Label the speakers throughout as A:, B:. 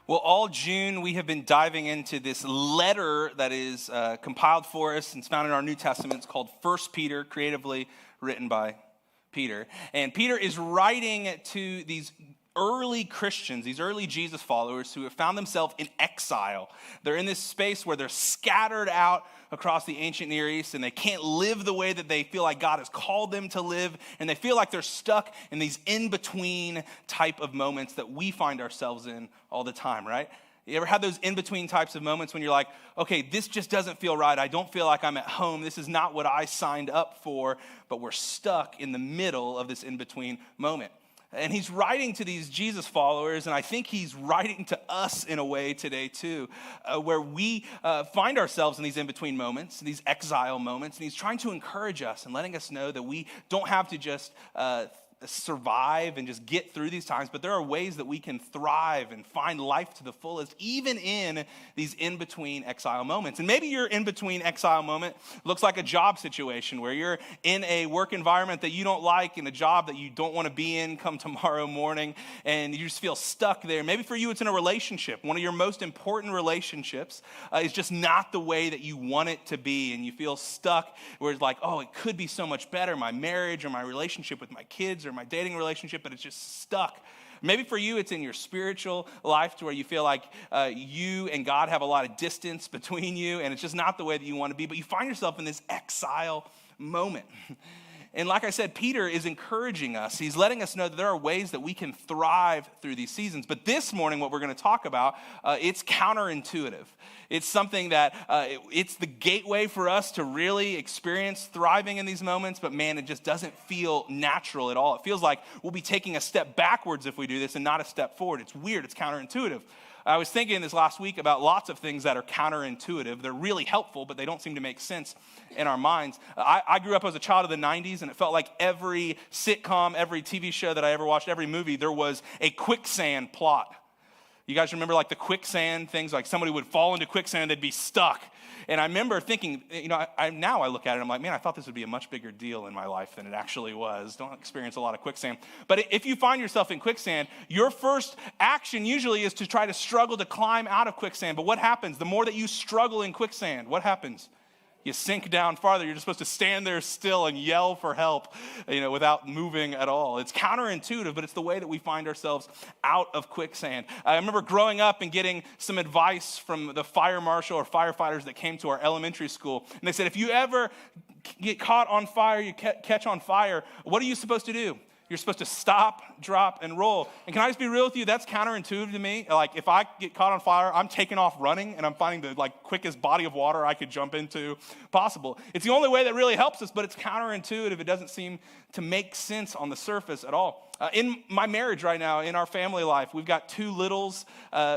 A: Well, all June, we have been diving into this letter that is compiled for us and it's found in our New Testament. It's called 1 Peter, creatively written by Peter. And Peter is writing to these early Christians, these early Jesus followers who have found themselves in exile. They're in this space where they're scattered out across the ancient Near East and they can't live the way that they feel like God has called them to live, and they feel like they're stuck in these in-between type of moments that we find ourselves in all the time, right? You ever had those in-between types of moments when you're like, okay, this just doesn't feel right. I don't feel like I'm at home. This is not what I signed up for, but we're stuck in the middle of this in-between moment. And he's writing to these Jesus followers, and I think he's writing to us in a way today too, where we find ourselves in these in-between moments, these exile moments, and he's trying to encourage us and letting us know that we don't have to just survive and just get through these times, but there are ways that we can thrive and find life to the fullest, even in these in-between exile moments. And maybe your in-between exile moment looks like a job situation where you're in a work environment that you don't like, in a job that you don't want to be in come tomorrow morning, and you just feel stuck there. Maybe for you it's in a relationship. One of your most important relationships is just not the way that you want it to be, and you feel stuck where it's like, oh, it could be so much better, my marriage or my relationship with my kids or my dating relationship, but it's just stuck. Maybe for you, it's in your spiritual life to where you feel like you and God have a lot of distance between you, and it's just not the way that you want to be, but you find yourself in this exile moment. And like I said, Peter is encouraging us. He's letting us know that there are ways that we can thrive through these seasons. But this morning, what we're going to talk about, it's counterintuitive. It's something that it's the gateway for us to really experience thriving in these moments. But man, it just doesn't feel natural at all. It feels like we'll be taking a step backwards if we do this and not a step forward. It's weird. It's counterintuitive. I was thinking this last week about lots of things that are counterintuitive. They're really helpful, but they don't seem to make sense in our minds. I grew up as a child of the 90s, and it felt like every sitcom, every TV show that I ever watched, every movie, there was a quicksand plot. You guys remember like the quicksand things? Like somebody would fall into quicksand, they'd be stuck. And I remember thinking, now I look at it, I'm like, man, I thought this would be a much bigger deal in my life than it actually was. Don't experience a lot of quicksand. But if you find yourself in quicksand, your first action usually is to try to struggle to climb out of quicksand. But what happens? The more that you struggle in quicksand, what happens? You sink down farther. You're just supposed to stand there still and yell for help, without moving at all. It's counterintuitive, but it's the way that we find ourselves out of quicksand. I remember growing up and getting some advice from the fire marshal or firefighters that came to our elementary school. And they said, if you ever get caught on fire, you catch on fire, what are you supposed to do? You're supposed to stop, drop, and roll. And can I just be real with you? That's counterintuitive to me. Like if I get caught on fire, I'm taking off running and I'm finding the quickest body of water I could jump into possible. It's the only way that really helps us, but it's counterintuitive. It doesn't seem to make sense on the surface at all. In my marriage right now, in our family life, we've got two littles.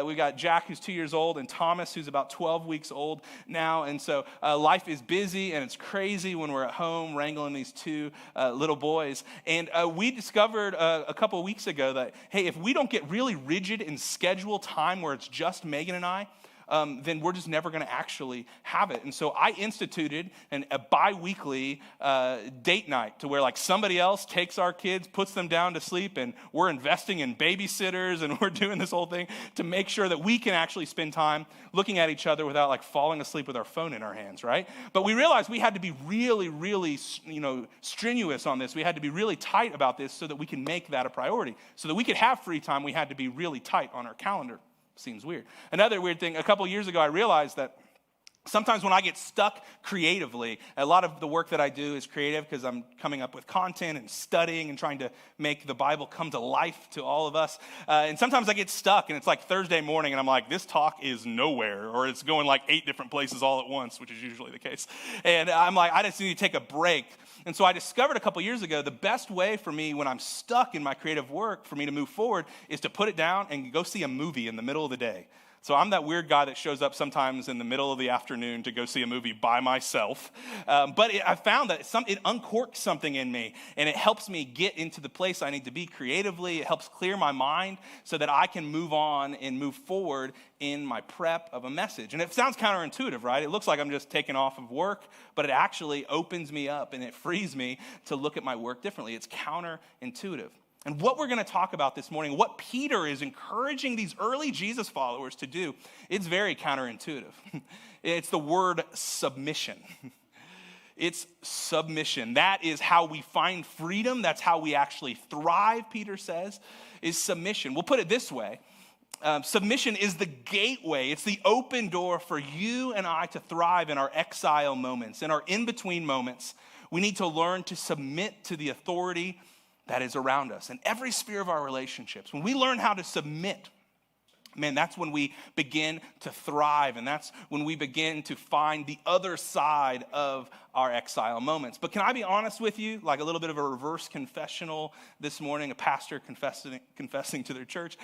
A: We've got Jack, who's 2 years old, and Thomas, who's about 12 weeks old now. And so life is busy, and it's crazy when we're at home wrangling these two little boys. And we discovered a couple of weeks ago that, hey, if we don't get really rigid and schedule time where it's just Megan and I, then we're just never going to actually have it. And so I instituted a bi-weekly date night to where like somebody else takes our kids, puts them down to sleep, and we're investing in babysitters, and we're doing this whole thing to make sure that we can actually spend time looking at each other without like falling asleep with our phone in our hands, right? But we realized we had to be really, really, strenuous on this. We had to be really tight about this so that we can make that a priority. So that we could have free time, we had to be really tight on our calendar. Seems weird. Another weird thing, a couple years ago, I realized that sometimes when I get stuck creatively, a lot of the work that I do is creative because I'm coming up with content and studying and trying to make the Bible come to life to all of us. And sometimes I get stuck and it's like Thursday morning and I'm like, this talk is nowhere, or it's going like 8 different places all at once, which is usually the case. And I'm like, I just need to take a break. And so I discovered a couple years ago, the best way for me when I'm stuck in my creative work for me to move forward is to put it down and go see a movie in the middle of the day. So I'm that weird guy that shows up sometimes in the middle of the afternoon to go see a movie by myself. But I found that it uncorks something in me, and it helps me get into the place I need to be creatively. It helps clear my mind so that I can move on and move forward in my prep of a message. And it sounds counterintuitive, right? It looks like I'm just taking off of work, but it actually opens me up and it frees me to look at my work differently. It's counterintuitive. And what we're going to talk about this morning, what Peter is encouraging these early Jesus followers to do, it's very counterintuitive. It's the word submission. It's submission. That is how we find freedom. That's how we actually thrive, Peter says, is submission. We'll put it this way. Submission is the gateway. It's the open door for you and I to thrive in our exile moments, in our in-between moments. We need to learn to submit to the authority that is around us in every sphere of our relationships. When we learn how to submit, man, that's when we begin to thrive, and that's when we begin to find the other side of our exile moments. But can I be honest with you, like a little bit of a reverse confessional this morning, a pastor confessing to their church?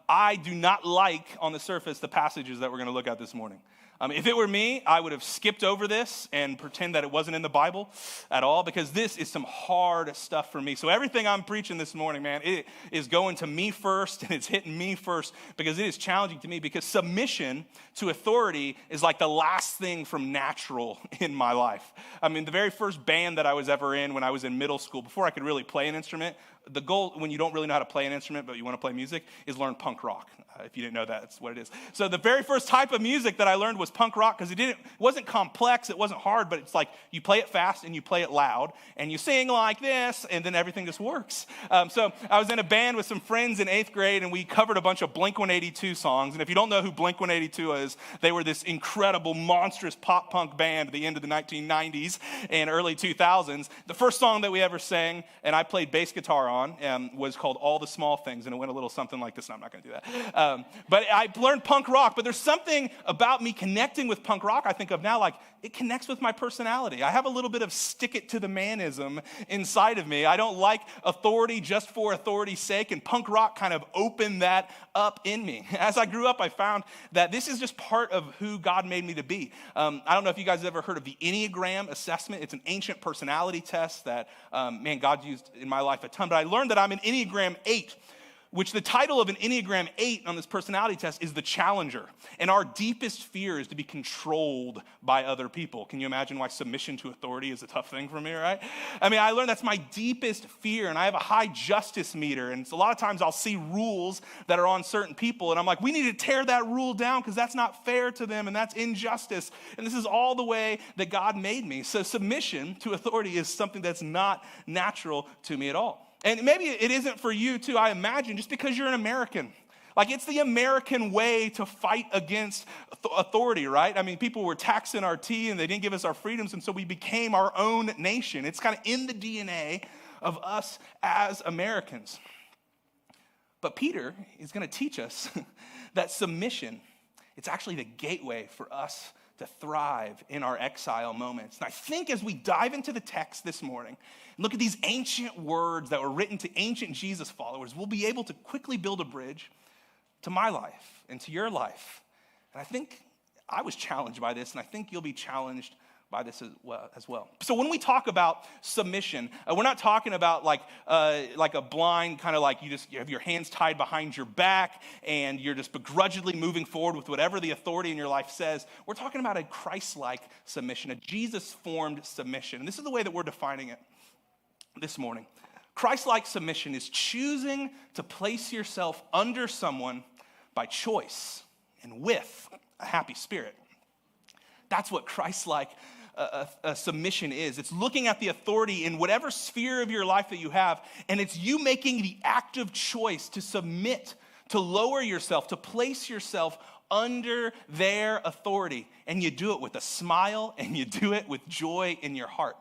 A: I do not like, on the surface, the passages that we're going to look at this morning. If it were me, I would have skipped over this and pretend that it wasn't in the Bible at all, because this is some hard stuff for me. So everything I'm preaching this morning, man, it is going to me first, and it's hitting me first, because it is challenging to me, because submission to authority is like the last thing from natural in my life. I mean, the very first band that I was ever in when I was in middle school, before I could really play an instrument, the goal when you don't really know how to play an instrument, but you want to play music, is learn punk rock. If you didn't know that, that's what it is. So the very first type of music that I learned was punk rock, because it wasn't complex, it wasn't hard, but it's like you play it fast and you play it loud, and you sing like this, and then everything just works. So I was in a band with some friends in 8th grade, and we covered a bunch of Blink-182 songs. And if you don't know who Blink-182 is, they were this incredible, monstrous pop-punk band at the end of the 1990s and early 2000s. The first song that we ever sang, and I played bass guitar on, was called All the Small Things, and it went a little something like this. No, I'm not going to do that. But I learned punk rock, but there's something about me connecting with punk rock I think of now, like it connects with my personality. I have a little bit of stick it to the manism inside of me. I don't like authority just for authority's sake, and punk rock kind of opened that up in me. As I grew up, I found that this is just part of who God made me to be. I don't know if you guys have ever heard of the Enneagram assessment. It's an ancient personality test that, God used in my life a ton, but I learned that I'm an Enneagram 8. Which the title of an Enneagram 8 on this personality test is the challenger. And our deepest fear is to be controlled by other people. Can you imagine why submission to authority is a tough thing for me, right? I mean, I learned that's my deepest fear, and I have a high justice meter. And so a lot of times I'll see rules that are on certain people, and I'm like, we need to tear that rule down because that's not fair to them, and that's injustice. And this is all the way that God made me. So submission to authority is something that's not natural to me at all. And maybe it isn't for you too, I imagine, just because you're an American. Like, it's the American way to fight against authority, right? I mean, people were taxing our tea and they didn't give us our freedoms, and so we became our own nation. It's kind of in the DNA of us as Americans. But Peter is going to teach us that submission, it's actually the gateway for us to thrive in our exile moments. And I think as we dive into the text this morning, and look at these ancient words that were written to ancient Jesus followers, we'll be able to quickly build a bridge to my life and to your life. And I think I was challenged by this, and I think you'll be challenged by this as well. So when we talk about submission, we're not talking about like a blind kind of like you have your hands tied behind your back and you're just begrudgingly moving forward with whatever the authority in your life says. We're talking about a Christ-like submission, a Jesus-formed submission. And this is the way that we're defining it this morning. Christ-like submission is choosing to place yourself under someone by choice and with a happy spirit. That's what Christ-like a submission is. It's looking at the authority in whatever sphere of your life that you have, and it's you making the active choice to submit, to lower yourself, to place yourself under their authority. And you do it with a smile, and you do it with joy in your heart.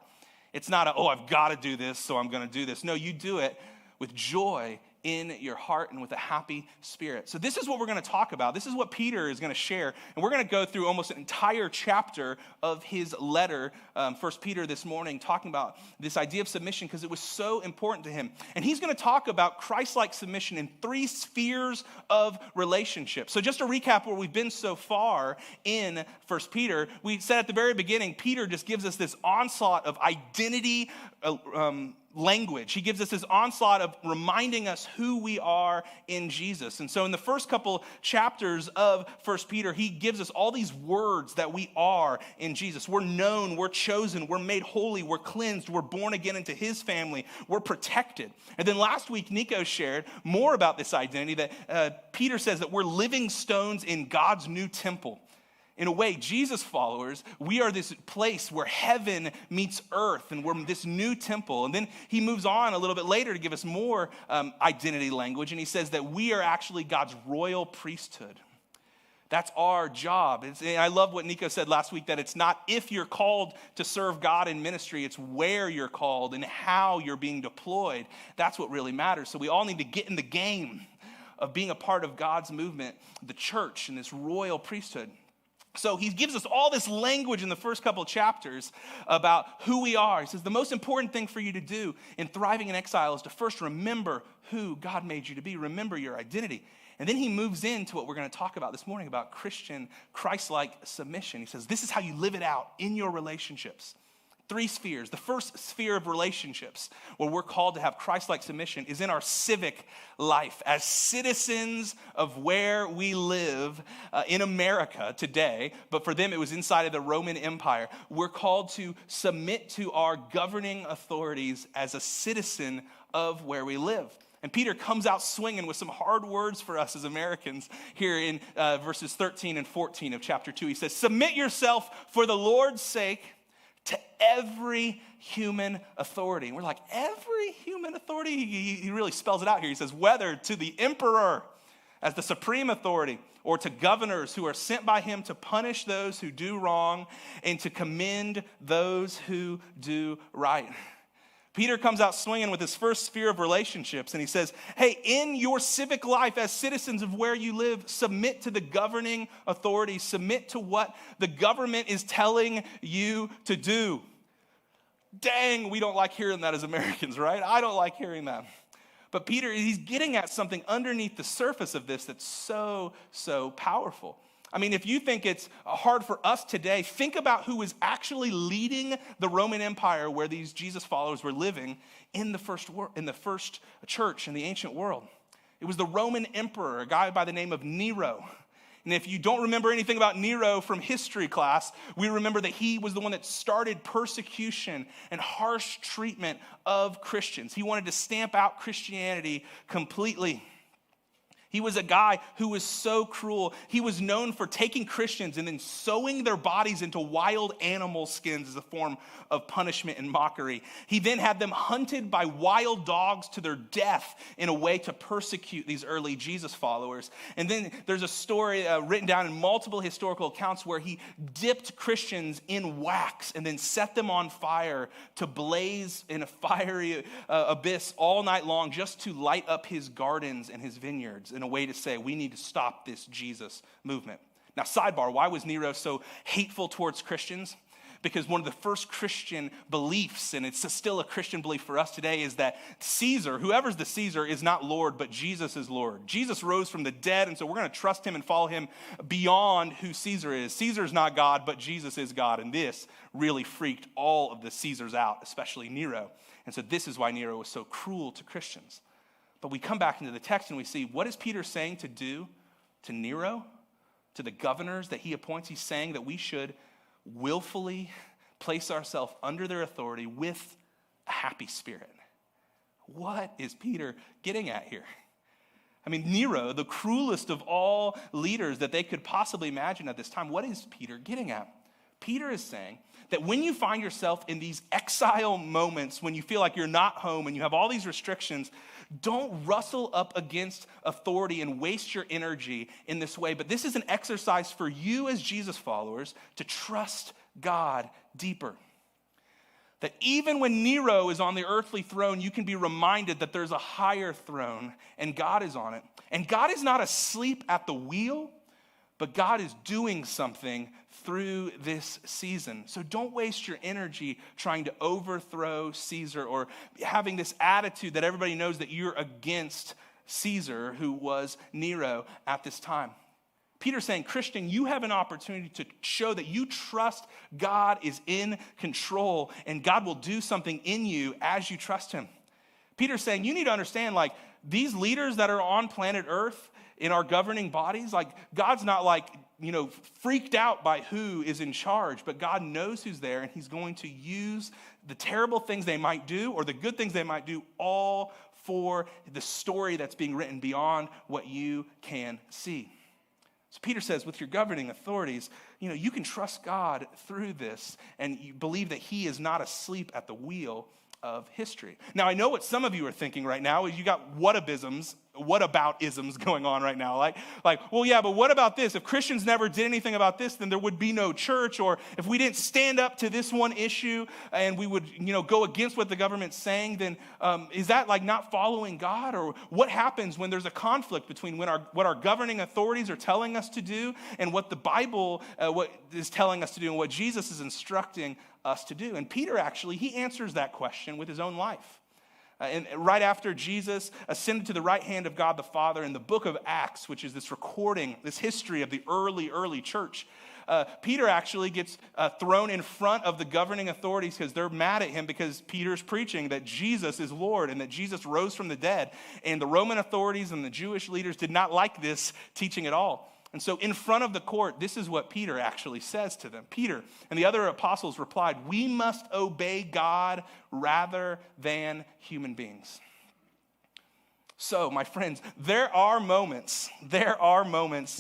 A: It's not I've got to do this, so I'm going to do this. No, you do it with joy in your heart and with a happy spirit. So this is what we're going to talk about. This is what Peter is going to share. And we're going to go through almost an entire chapter of his letter, 1 Peter this morning, talking about this idea of submission because it was so important to him. And he's going to talk about Christ-like submission in 3 spheres of relationship. So just to recap where we've been so far in 1 Peter, we said at the very beginning, Peter just gives us this onslaught of identity language. He gives us this onslaught of reminding us who we are in Jesus. And so in the first couple chapters of 1 Peter, he gives us all these words that we are in Jesus. We're known, we're chosen, we're made holy, we're cleansed, we're born again into his family, we're protected. And then last week, Nico shared more about this identity that Peter says that we're living stones in God's new temple. In a way, Jesus followers, we are this place where heaven meets earth, and we're this new temple. And then he moves on a little bit later to give us more identity language, and he says that we are actually God's royal priesthood. That's our job. I love what Nico said last week, that it's not if you're called to serve God in ministry, it's where you're called and how you're being deployed. That's what really matters. So we all need to get in the game of being a part of God's movement, the church, and this royal priesthood. So he gives us all this language in the first couple of chapters about who we are. He says the most important thing for you to do in thriving in exile is to first remember who God made you to be. Remember your identity. And then he moves into what we're going to talk about this morning about Christian, Christ-like submission. He says this is how you live it out in your relationships. 3 spheres. The first sphere of relationships where we're called to have Christ-like submission is in our civic life. As citizens of where we live in America today, but for them it was inside of the Roman Empire, we're called to submit to our governing authorities as a citizen of where we live. And Peter comes out swinging with some hard words for us as Americans here in verses 13 and 14 of chapter 2. He says, submit yourself for the Lord's sake to every human authority. And we're like, every human authority? He really spells it out here. He says, whether to the emperor as the supreme authority or to governors who are sent by him to punish those who do wrong and to commend those who do right. Peter comes out swinging with his first sphere of relationships, and he says, hey, in your civic life as citizens of where you live, submit to the governing authority, submit to what the government is telling you to do. Dang, we don't like hearing that as Americans, right? I don't like hearing that. But Peter, he's getting at something underneath the surface of this that's so powerful. I mean, if you think it's hard for us today, think about who was actually leading the Roman Empire where these Jesus followers were living in the first church in the ancient world. It was the Roman emperor, a guy by the name of Nero. And if you don't remember anything about Nero from history class, we remember that he was the one that started persecution and harsh treatment of Christians. He wanted to stamp out Christianity completely. He was a guy who was so cruel. He was known for taking Christians and then sewing their bodies into wild animal skins as a form of punishment and mockery. He then had them hunted by wild dogs to their death in a way to persecute these early Jesus followers. And then there's a story written down in multiple historical accounts where he dipped Christians in wax and then set them on fire to blaze in a fiery abyss all night long just to light up his gardens and his vineyards, in a way to say, we need to stop this Jesus movement. Now, sidebar, why was Nero so hateful towards Christians? Because one of the first Christian beliefs, and it's still a Christian belief for us today, is that Caesar, whoever's the Caesar, is not Lord, but Jesus is Lord. Jesus rose from the dead, and so we're going to trust him and follow him beyond who Caesar is. Caesar's not God, but Jesus is God, and this really freaked all of the Caesars out, especially Nero. And so this is why Nero was so cruel to Christians. But we come back into the text and we see, what is Peter saying to do to Nero, to the governors that he appoints? He's saying that we should willfully place ourselves under their authority with a happy spirit. What is Peter getting at here? I mean, Nero, the cruelest of all leaders that they could possibly imagine at this time, what is Peter getting at? Peter is saying that when you find yourself in these exile moments, when you feel like you're not home and you have all these restrictions, don't rustle up against authority and waste your energy in this way. But this is an exercise for you as Jesus followers to trust God deeper. That even when Nero is on the earthly throne, you can be reminded that there's a higher throne and God is on it. And God is not asleep at the wheel, but God is doing something through this season. So don't waste your energy trying to overthrow Caesar or having this attitude that everybody knows that you're against Caesar, who was Nero at this time. Peter's saying, Christian, you have an opportunity to show that you trust God is in control and God will do something in you as you trust him. Peter's saying, you need to understand, like, these leaders that are on planet Earth in our governing bodies, like, God's not like, freaked out by who is in charge, but God knows who's there, and he's going to use the terrible things they might do or the good things they might do all for the story that's being written beyond what you can see. So Peter says, with your governing authorities, you can trust God through this, and you believe that he is not asleep at the wheel of history. Now, I know what some of you are thinking right now is you got whataboutisms going on right now. Like, well, yeah, but what about this? If Christians never did anything about this, then there would be no church. Or if we didn't stand up to this one issue and we would, go against what the government's saying, then is that like not following God? Or what happens when there's a conflict between what our governing authorities are telling us to do and what the Bible what is telling us to do and what Jesus is instructing us to do? And Peter actually, he answers that question with his own life. And right after Jesus ascended to the right hand of God the Father in the book of Acts, which is this recording, this history of the early church, Peter actually gets thrown in front of the governing authorities because they're mad at him because Peter's preaching that Jesus is Lord and that Jesus rose from the dead. And the Roman authorities and the Jewish leaders did not like this teaching at all. And so in front of the court, this is what Peter actually says to them. Peter and the other apostles replied, "We must obey God rather than human beings." So, my friends, there are moments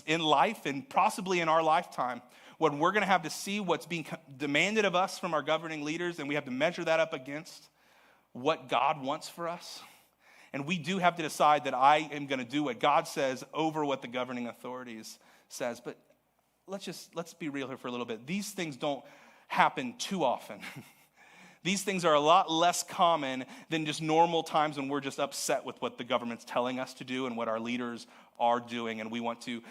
A: in life and possibly in our lifetime when we're going to have to see what's being demanded of us from our governing leaders, and we have to measure that up against what God wants for us. And we do have to decide that I am going to do what God says over what the governing authorities says. But let's be real here for a little bit. These things don't happen too often. These things are a lot less common than just normal times when we're just upset with what the government's telling us to do and what our leaders are doing, and we want to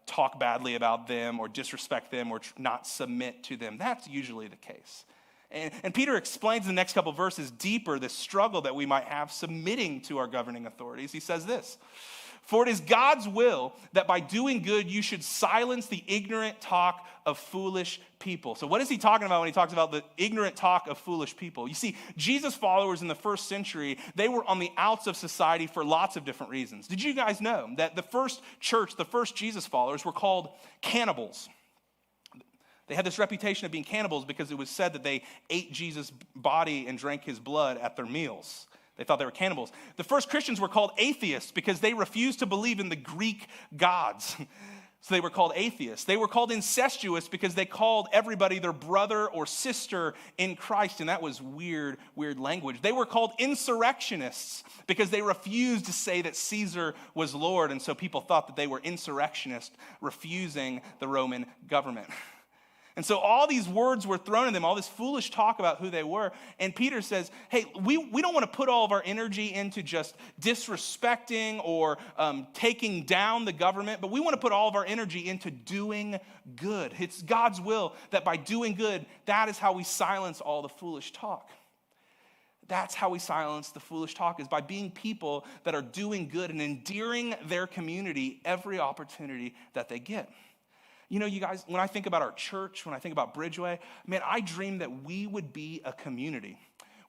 A: talk badly about them or disrespect them or not submit to them. That's usually the case. And Peter explains in the next couple of verses deeper this struggle that we might have submitting to our governing authorities. He says this, "For it is God's will that by doing good you should silence the ignorant talk of foolish people." So what is he talking about when he talks about the ignorant talk of foolish people? You see, Jesus followers in the first century, they were on the outs of society for lots of different reasons. Did you guys know that the first church, the first Jesus followers were called cannibals? They had this reputation of being cannibals because it was said that they ate Jesus' body and drank his blood at their meals. They thought they were cannibals. The first Christians were called atheists because they refused to believe in the Greek gods. So they were called atheists. They were called incestuous because they called everybody their brother or sister in Christ, and that was weird language. They were called insurrectionists because they refused to say that Caesar was Lord, and so people thought that they were insurrectionists, refusing the Roman government. And so all these words were thrown at them, all this foolish talk about who they were. And Peter says, hey, we don't want to put all of our energy into just disrespecting or taking down the government, but we want to put all of our energy into doing good. It's God's will that by doing good, that is how we silence all the foolish talk. That's how we silence the foolish talk, is by being people that are doing good and endearing their community every opportunity that they get. You know, you guys, when I think about our church, when I think about Bridgeway, man, I dream that we would be a community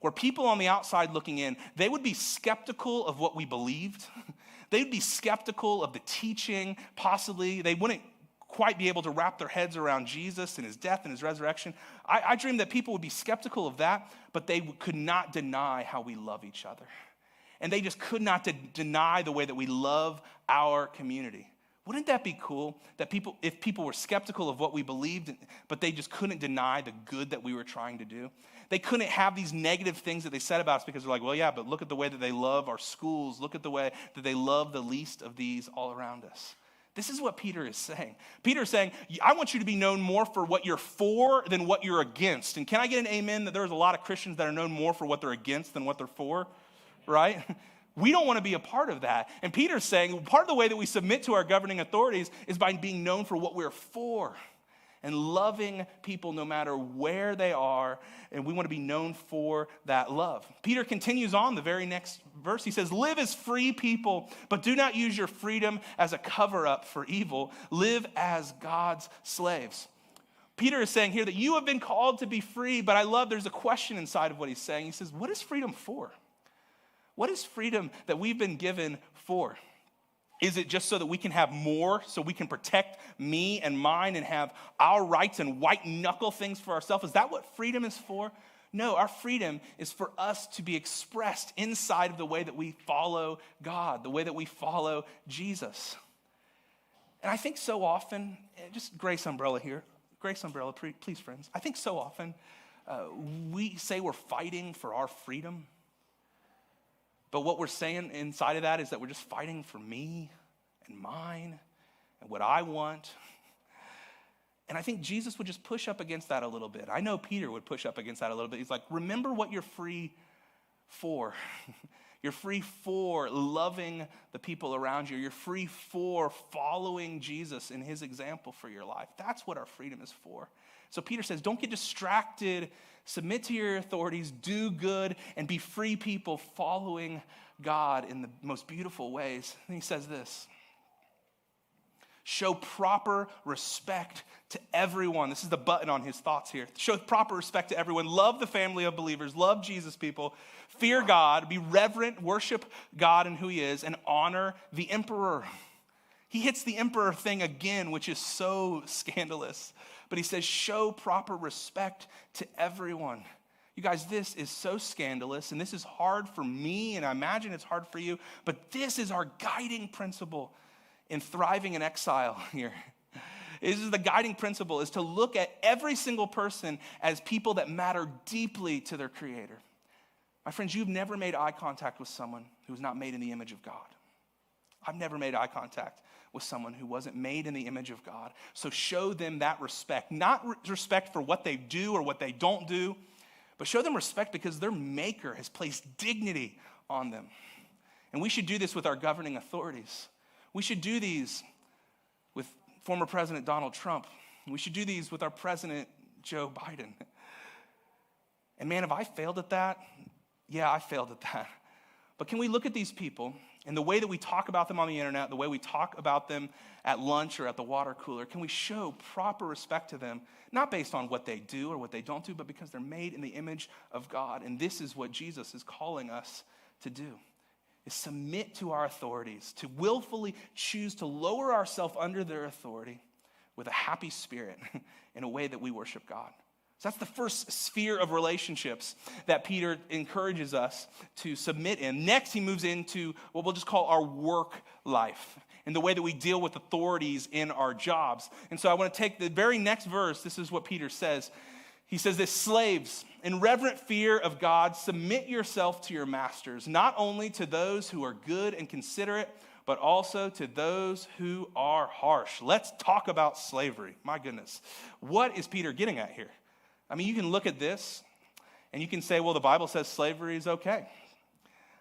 A: where people on the outside looking in, they would be skeptical of what we believed. They'd be skeptical of the teaching, possibly. They wouldn't quite be able to wrap their heads around Jesus and his death and his resurrection. I dream that people would be skeptical of that, but they could not deny how we love each other. And they just could not deny the way that we love our community. Wouldn't that be cool that if people were skeptical of what we believed, but they just couldn't deny the good that we were trying to do? They couldn't have these negative things that they said about us because they're like, well, yeah, but look at the way that they love our schools. Look at the way that they love the least of these all around us. This is what Peter is saying. Peter is saying, I want you to be known more for what you're for than what you're against. And can I get an amen that there's a lot of Christians that are known more for what they're against than what they're for, right? We don't want to be a part of that. And Peter's saying part of the way that we submit to our governing authorities is by being known for what we're for. and loving people no matter where they are, and we want to be known for that love. Peter continues on the very next verse. He says, live as free people, but do not use your freedom as a cover-up for evil. Live as God's slaves. Peter is saying here that you have been called to be free, but I love there's a question inside of what he's saying. He says, what is freedom for? What is freedom that we've been given for? Is it just so that we can have more, so we can protect me and mine and have our rights and white knuckle things for ourselves? Is that what freedom is for? No, our freedom is for us to be expressed inside of the way that we follow God, the way that we follow Jesus. And I think so often, just Grace Umbrella here, Grace Umbrella, please friends. I think so often we say we're fighting for our freedom. But what we're saying inside of that is that we're just fighting for me and mine and what I want. And I think Jesus would just push up against that a little bit. I know Peter would push up against that a little bit. He's like, remember what you're free for. You're free for loving the people around you. You're free for following Jesus in his example for your life. That's what our freedom is for. So Peter says, don't get distracted. Submit to your authorities, do good, and be free people following God in the most beautiful ways. And he says this, show proper respect to everyone. This is the button on his thoughts here. Show proper respect to everyone. Love the family of believers. Love Jesus people. Fear God. Be reverent. Worship God and who he is. And honor the emperor. He hits the emperor thing again, which is so scandalous. But he says, show proper respect to everyone. You guys, this is so scandalous, and this is hard for me, and I imagine it's hard for you, but this is our guiding principle in thriving in exile here. This is the guiding principle, is to look at every single person as people that matter deeply to their Creator. My friends, you've never made eye contact with someone who's not made in the image of God. I've never made eye contact with someone who wasn't made in the image of God. So show them that respect. Not respect for what they do or what they don't do, but show them respect because their maker has placed dignity on them. And we should do this with our governing authorities. We should do these with former President Donald Trump. We should do these with our President Joe Biden. And man, have I failed at that? Yeah, I failed at that. But can we look at these people and the way that we talk about them on the internet, the way we talk about them at lunch or at the water cooler, can we show proper respect to them, not based on what they do or what they don't do, but because they're made in the image of God. And this is what Jesus is calling us to do, is submit to our authorities, to willfully choose to lower ourselves under their authority with a happy spirit in a way that we worship God. So that's the first sphere of relationships that Peter encourages us to submit in. Next, he moves into what we'll just call our work life and the way that we deal with authorities in our jobs. And so I want to take the very next verse. This is what Peter says. He says this, slaves, in reverent fear of God, submit yourself to your masters, not only to those who are good and considerate, but also to those who are harsh. Let's talk about slavery. My goodness. What is Peter getting at here? I mean, you can look at this and you can say, well, the Bible says slavery is okay.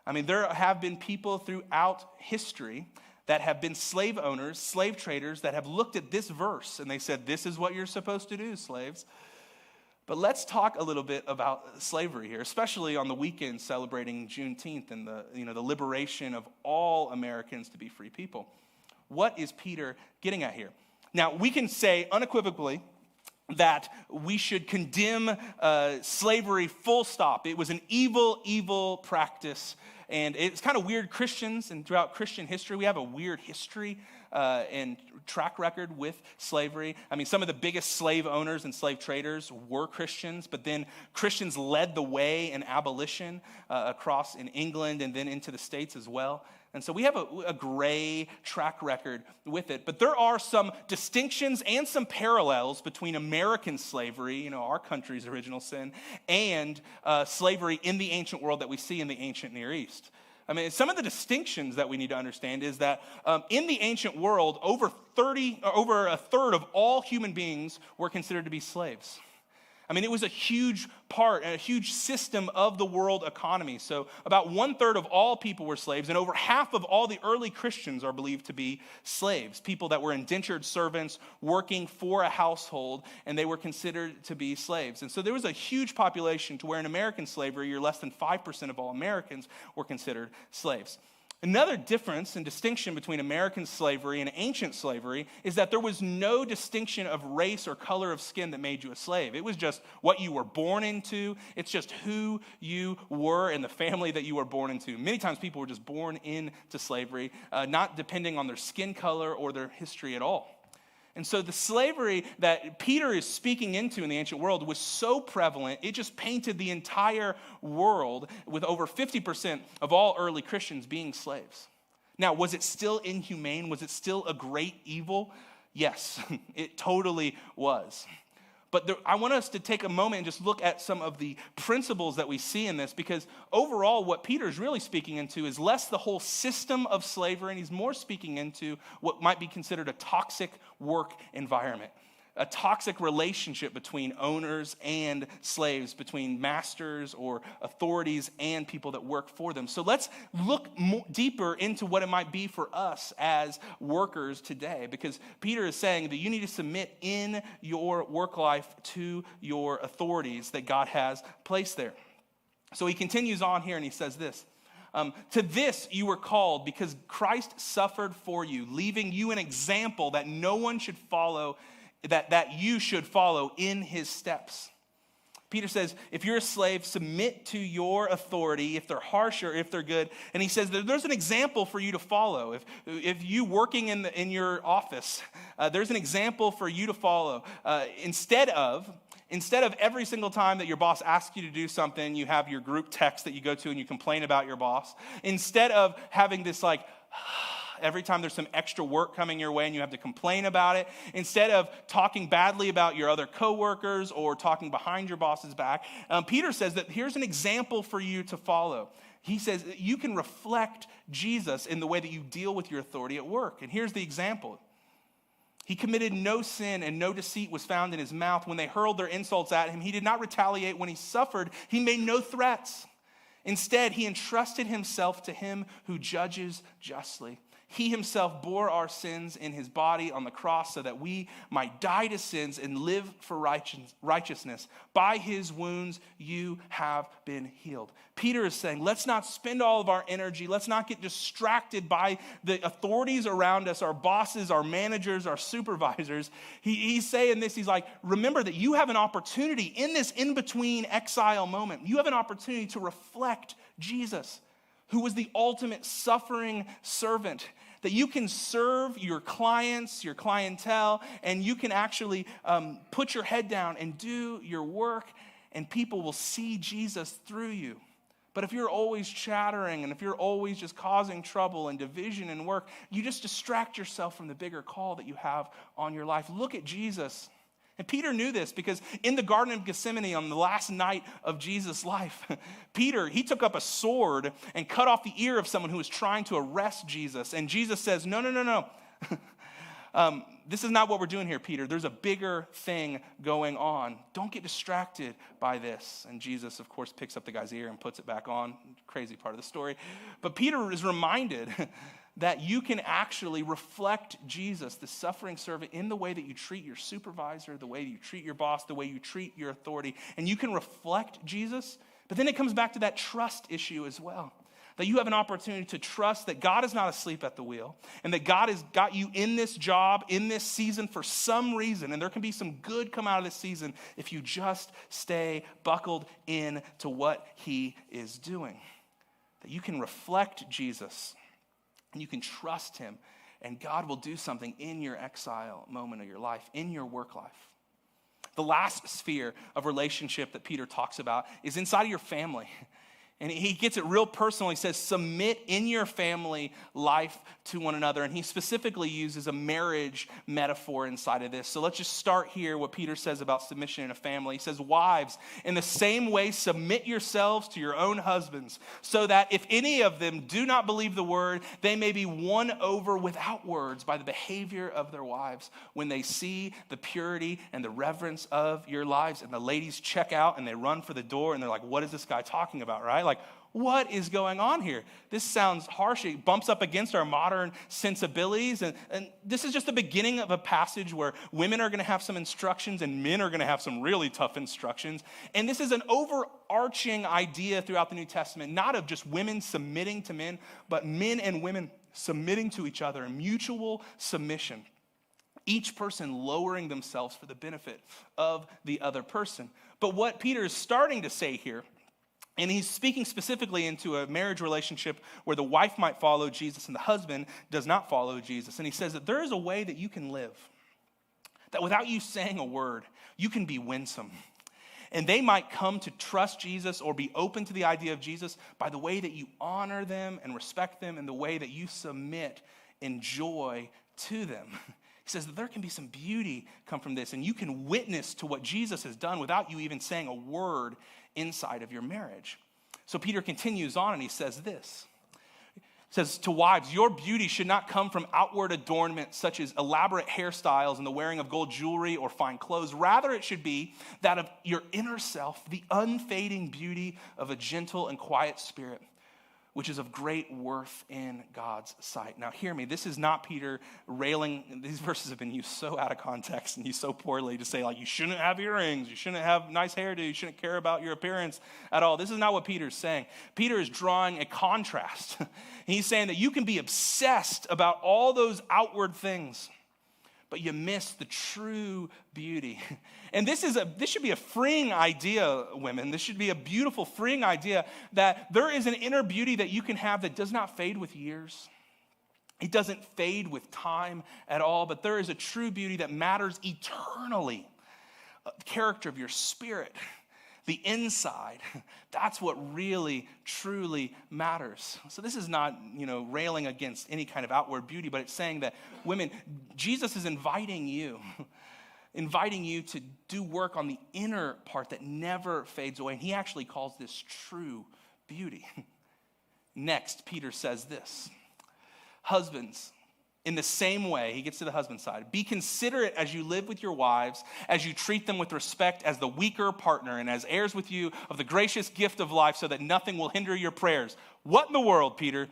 A: I mean, there have been people throughout history that have been slave owners, slave traders, that have looked at this verse and they said, this is what you're supposed to do, slaves. But let's talk a little bit about slavery here, especially on the weekend celebrating Juneteenth and the liberation of all Americans to be free people. What is Peter getting at here? Now, we can say unequivocally that we should condemn slavery full stop. It was an evil, evil practice. And it's kind of weird. Christians, and throughout Christian history, we have a weird history and track record with slavery. I mean, some of the biggest slave owners and slave traders were Christians, but then Christians led the way in abolition across in England and then into the States as well. And so we have a gray track record with it. But there are some distinctions and some parallels between American slavery, our country's original sin, and slavery in the ancient world that we see in the ancient Near East. I mean, some of the distinctions that we need to understand is that in the ancient world, over a third of all human beings were considered to be slaves. I mean, it was a huge part and a huge system of the world economy. So about 1/3 of all people were slaves, and over half of all the early Christians are believed to be slaves, people that were indentured servants working for a household, and they were considered to be slaves. And so there was a huge population to where in American slavery, you're less than 5% of all Americans were considered slaves. Another difference and distinction between American slavery and ancient slavery is that there was no distinction of race or color of skin that made you a slave. It was just what you were born into. It's just who you were and the family that you were born into. Many times people were just born into slavery, not depending on their skin color or their history at all. And so the slavery that Peter is speaking into in the ancient world was so prevalent, it just painted the entire world with over 50% of all early Christians being slaves. Now, was it still inhumane? Was it still a great evil? Yes, it totally was. But I want us to take a moment and just look at some of the principles that we see in this, because overall what Peter is really speaking into is less the whole system of slavery, and he's more speaking into what might be considered a toxic work environment, a toxic relationship between owners and slaves, between masters or authorities and people that work for them. So let's look deeper into what it might be for us as workers today, because Peter is saying that you need to submit in your work life to your authorities that God has placed there. So he continues on here and he says this. To this you were called because Christ suffered for you, leaving you an example that no one should follow, that you should follow in his steps. Peter says, if you're a slave, submit to your authority, if they're harsh or if they're good. And he says that there's an example for you to follow. If you working in your office, there's an example for you to follow. Instead of every single time that your boss asks you to do something, you have your group text that you go to and you complain about your boss. Instead of having this every time there's some extra work coming your way and you have to complain about it, instead of talking badly about your other coworkers or talking behind your boss's back, Peter says that here's an example for you to follow. He says that you can reflect Jesus in the way that you deal with your authority at work. And here's the example. He committed no sin and no deceit was found in his mouth. When they hurled their insults at him, he did not retaliate. When he suffered, he made no threats. Instead, he entrusted himself to him who judges justly. He himself bore our sins in his body on the cross so that we might die to sins and live for righteousness. By his wounds, you have been healed. Peter is saying, let's not spend all of our energy. Let's not get distracted by the authorities around us, our bosses, our managers, our supervisors. He's saying this, he's like, remember that you have an opportunity in this in-between exile moment. You have an opportunity to reflect Jesus, who was the ultimate suffering servant, that you can serve your clients, your clientele, and you can actually put your head down and do your work, and people will see Jesus through you. But if you're always chattering and if you're always just causing trouble and division in work, you just distract yourself from the bigger call that you have on your life. Look at Jesus. And Peter knew this because in the Garden of Gethsemane on the last night of Jesus' life, Peter, he took up a sword and cut off the ear of someone who was trying to arrest Jesus. And Jesus says, no. This is not what we're doing here, Peter. There's a bigger thing going on. Don't get distracted by this. And Jesus, of course, picks up the guy's ear and puts it back on. Crazy part of the story. But Peter is reminded that you can actually reflect Jesus, the suffering servant, in the way that you treat your supervisor, the way you treat your boss, the way you treat your authority. And you can reflect Jesus, but then it comes back to that trust issue as well. That you have an opportunity to trust that God is not asleep at the wheel and that God has got you in this job, in this season for some reason. And there can be some good come out of this season if you just stay buckled in to what he is doing. That you can reflect Jesus and you can trust him, and God will do something in your exile moment of your life, in your work life. The last sphere of relationship that Peter talks about is inside of your family. And he gets it real personal. He says, submit in your family life to one another. And he specifically uses a marriage metaphor inside of this. So let's just start here what Peter says about submission in a family. He says, wives, in the same way, submit yourselves to your own husbands, so that if any of them do not believe the word, they may be won over without words by the behavior of their wives when they see the purity and the reverence of your lives. And the ladies check out and they run for the door and they're like, what is this guy talking about, right? Like, what is going on here? This sounds harsh. It bumps up against our modern sensibilities. And this is just the beginning of a passage where women are going to have some instructions and men are going to have some really tough instructions. And this is an overarching idea throughout the New Testament, not of just women submitting to men, but men and women submitting to each other in mutual submission. Each person lowering themselves for the benefit of the other person. But what Peter is starting to say here, and he's speaking specifically into a marriage relationship where the wife might follow Jesus and the husband does not follow Jesus. And he says that there is a way that you can live, that without you saying a word, you can be winsome. And they might come to trust Jesus or be open to the idea of Jesus by the way that you honor them and respect them and the way that you submit in joy to them. He says that there can be some beauty come from this, and you can witness to what Jesus has done without you even saying a word inside of your marriage. So Peter continues on and he says this. He says to wives, your beauty should not come from outward adornment such as elaborate hairstyles and the wearing of gold jewelry or fine clothes. Rather, it should be that of your inner self, the unfading beauty of a gentle and quiet spirit, which is of great worth in God's sight. Now hear me, this is not Peter railing. These verses have been used so out of context and used so poorly to say like, you shouldn't have earrings, you shouldn't have nice hairdo, you shouldn't care about your appearance at all. This is not what Peter's saying. Peter is drawing a contrast. He's saying that you can be obsessed about all those outward things, but you miss the true beauty. And this should be a freeing idea, women. This should be a beautiful, freeing idea that there is an inner beauty that you can have that does not fade with years. It doesn't fade with time at all, but there is a true beauty that matters eternally. The character of your spirit, the inside, that's what really, truly matters. So this is not, railing against any kind of outward beauty, but it's saying that women, Jesus is inviting you to do work on the inner part that never fades away. And he actually calls this true beauty. Next, Peter says this, husbands, in the same way, he gets to the husband side, be considerate as you live with your wives, as you treat them with respect as the weaker partner and as heirs with you of the gracious gift of life so that nothing will hinder your prayers. What in the world, Peter?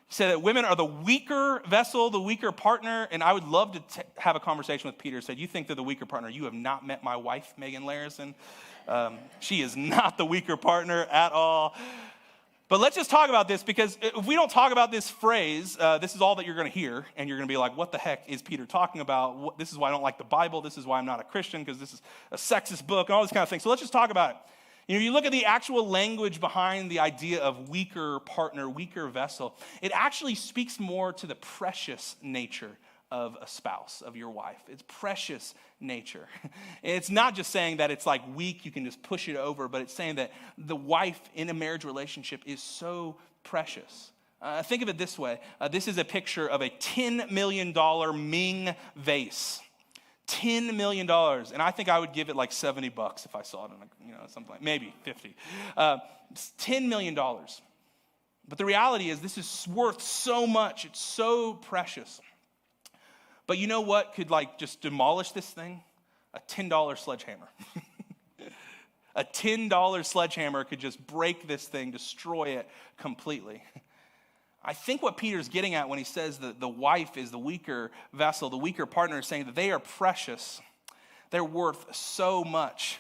A: He said that women are the weaker vessel, the weaker partner, and I would love to have a conversation with Peter. He said, you think they're the weaker partner. You have not met my wife, Megan Larison. She is not the weaker partner at all. But let's just talk about this, because if we don't talk about this phrase, this is all that you're going to hear, and you're going to be like, what the heck is Peter talking about? This is why I don't like the Bible. This is why I'm not a Christian, because this is a sexist book and all this kind of thing. So let's just talk about it. You look at the actual language behind the idea of weaker partner, weaker vessel. It actually speaks more to the precious nature of a spouse, of your wife. It's precious nature. It's not just saying that it's like weak, you can just push it over, but it's saying that the wife in a marriage relationship is so precious. Think of it this way. This is a picture of a $10 million Ming vase. $10 million. And I think I would give it like $70 if I saw it in something like, maybe 50. $10 million. But the reality is this is worth so much. It's so precious. But you know what could just demolish this thing? A $10 sledgehammer. A $10 sledgehammer could just break this thing, destroy it completely. I think what Peter's getting at when he says that the wife is the weaker vessel, the weaker partner, is saying that they are precious. They're worth so much.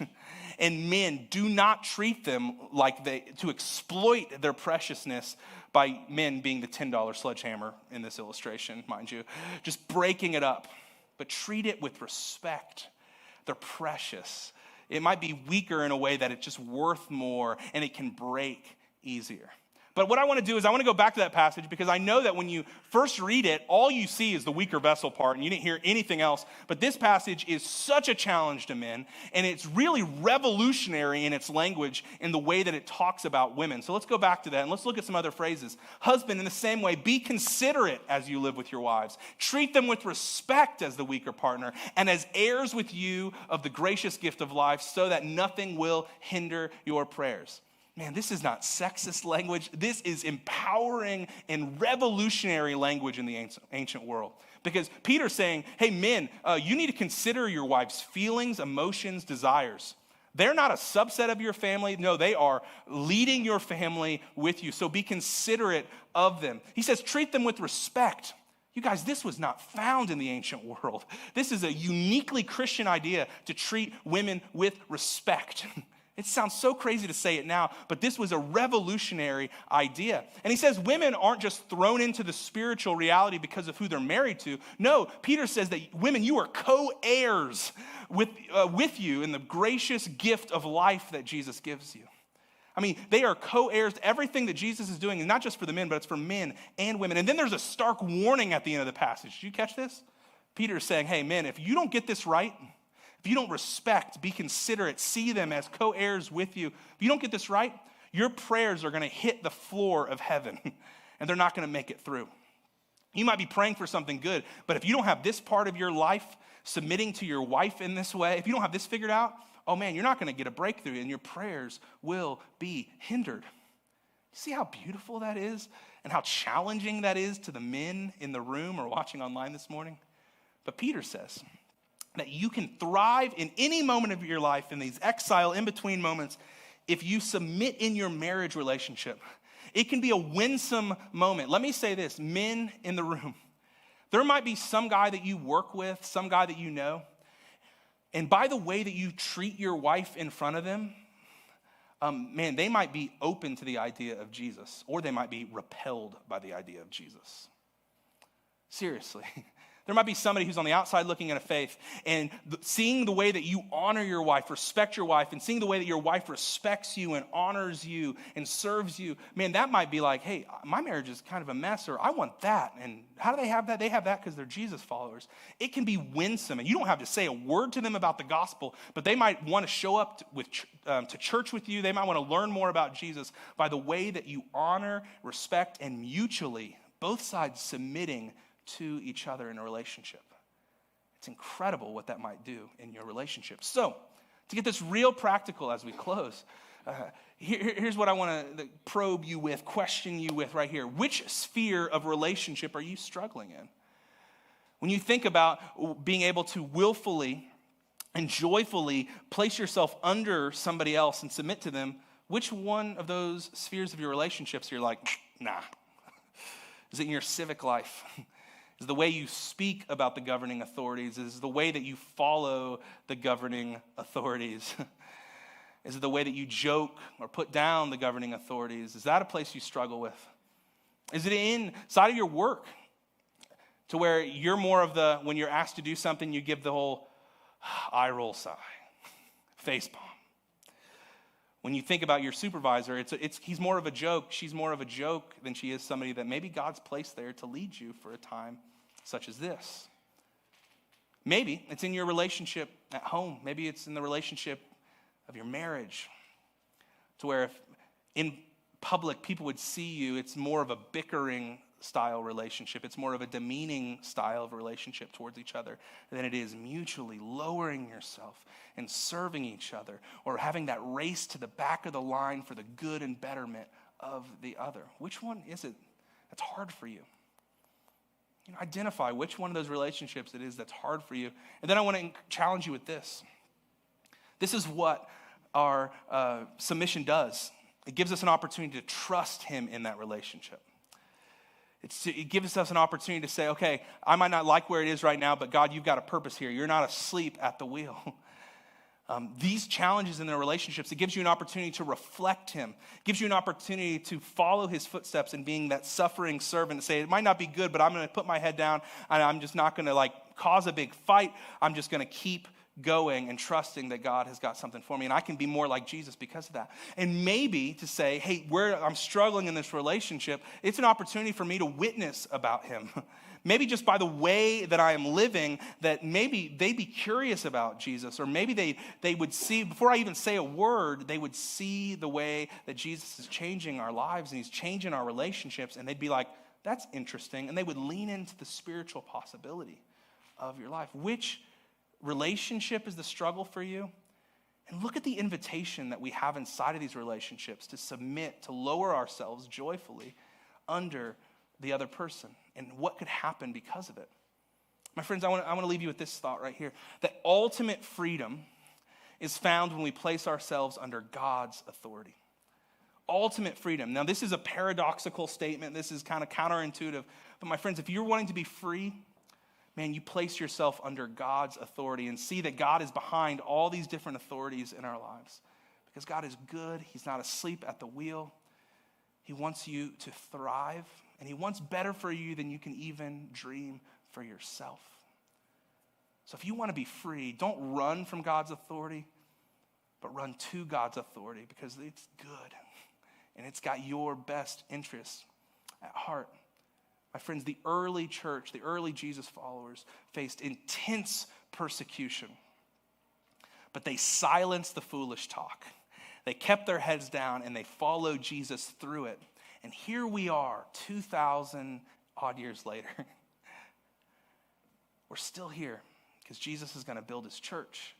A: And men, do not treat them to exploit their preciousness by men being the $10 sledgehammer in this illustration, mind you. Just breaking it up. But treat it with respect. They're precious. It might be weaker in a way that it's just worth more and it can break easier. But what I want to do is I want to go back to that passage because I know that when you first read it, all you see is the weaker vessel part and you didn't hear anything else. But this passage is such a challenge to men, and it's really revolutionary in its language in the way that it talks about women. So let's go back to that and let's look at some other phrases. Husband, in the same way, be considerate as you live with your wives. Treat them with respect as the weaker partner and as heirs with you of the gracious gift of life so that nothing will hinder your prayers. Man, this is not sexist language. This is empowering and revolutionary language in the ancient world. Because Peter's saying, hey, men, you need to consider your wife's feelings, emotions, desires. They're not a subset of your family. No, they are leading your family with you. So be considerate of them. He says, treat them with respect. You guys, this was not found in the ancient world. This is a uniquely Christian idea to treat women with respect. It sounds so crazy to say it now, but this was a revolutionary idea. And he says women aren't just thrown into the spiritual reality because of who they're married to. No, Peter says that women, you are co-heirs with you in the gracious gift of life that Jesus gives you. I mean, they are co-heirs. Everything that Jesus is doing is not just for the men, but it's for men and women. And then there's a stark warning at the end of the passage. Did you catch this? Peter is saying, hey, men, if you don't get this right, if you don't respect, be considerate, see them as co-heirs with you, if you don't get this right, your prayers are going to hit the floor of heaven and they're not going to make it through. You might be praying for something good, but if you don't have this part of your life submitting to your wife in this way, if you don't have this figured out, oh man, you're not going to get a breakthrough and your prayers will be hindered. See how beautiful that is and how challenging that is to the men in the room or watching online this morning? But Peter says that you can thrive in any moment of your life in these exile in-between moments if you submit in your marriage relationship. It can be a winsome moment. Let me say this, men in the room. There might be some guy that you work with, some guy that you know, and by the way that you treat your wife in front of them, man, they might be open to the idea of Jesus, or they might be repelled by the idea of Jesus. Seriously. There might be somebody who's on the outside looking at a faith and seeing the way that you honor your wife, respect your wife, and seeing the way that your wife respects you and honors you and serves you. Man, that might be like, hey, my marriage is kind of a mess, or I want that. And how do they have that? They have that because they're Jesus followers. It can be winsome, and you don't have to say a word to them about the gospel, but they might want to show up to church with you. They might want to learn more about Jesus by the way that you honor, respect, and mutually, both sides submitting to each other in a relationship. It's incredible what that might do in your relationship. So, to get this real practical as we close, here's what I want to probe you with, question you with right here. Which sphere of relationship are you struggling in? When you think about being able to willfully and joyfully place yourself under somebody else and submit to them, which one of those spheres of your relationships you're like, nah? Is it in your civic life? Is the way you speak about the governing authorities? Is the way that you follow the governing authorities? Is it the way that you joke or put down the governing authorities? Is that a place you struggle with? Is it inside of your work to where you're more of the, when you're asked to do something, you give the whole eye roll sigh, face palm? When you think about your supervisor, he's more of a joke, she's more of a joke than she is somebody that maybe God's placed there to lead you for a time such as this. Maybe it's in your relationship at home. Maybe it's in the relationship of your marriage, to where if in public people would see you, it's more of a bickering style relationship. It's more of a demeaning style of relationship towards each other than it is mutually lowering yourself and serving each other, or having that race to the back of the line for the good and betterment of the other. Which one is it that's hard for you? Identify which one of those relationships it is that's hard for you. And then I want to challenge you with this. This is what our submission does. It gives us an opportunity to trust him in that relationship. It gives us an opportunity to say, okay, I might not like where it is right now, but God, you've got a purpose here. You're not asleep at the wheel. These challenges in their relationships, it gives you an opportunity to reflect him. It gives you an opportunity to follow his footsteps in being that suffering servant and say, it might not be good, but I'm going to put my head down and I'm just not going to cause a big fight. I'm just going to keep going and trusting that God has got something for me. And I can be more like Jesus because of that. And maybe to say, hey, where I'm struggling in this relationship, it's an opportunity for me to witness about him. Maybe just by the way that I am living, that maybe they'd be curious about Jesus, or maybe they would see, before I even say a word, they would see the way that Jesus is changing our lives and he's changing our relationships, and they'd be like, that's interesting, and they would lean into the spiritual possibility of your life. Which relationship is the struggle for you? And look at the invitation that we have inside of these relationships to submit, to lower ourselves joyfully under the other person, and what could happen because of it. My friends, I want to leave you with this thought right here, that ultimate freedom is found when we place ourselves under God's authority. Ultimate freedom. Now, this is a paradoxical statement. This is kind of counterintuitive. But my friends, if you're wanting to be free, man, you place yourself under God's authority and see that God is behind all these different authorities in our lives. Because God is good. He's not asleep at the wheel. He wants you to thrive, and he wants better for you than you can even dream for yourself. So if you want to be free, don't run from God's authority, but run to God's authority, because it's good, and it's got your best interests at heart. My friends, the early church, the early Jesus followers faced intense persecution, but they silenced the foolish talk. They kept their heads down and they followed Jesus through it. And here we are, 2,000 odd years later. We're still here because Jesus is going to build his church.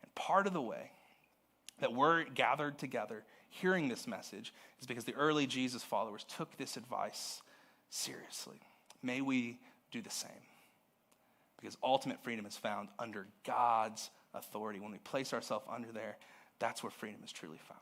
A: And part of the way that we're gathered together hearing this message is because the early Jesus followers took this advice seriously. May we do the same. Because ultimate freedom is found under God's authority. When we place ourselves under there, that's where freedom is truly found.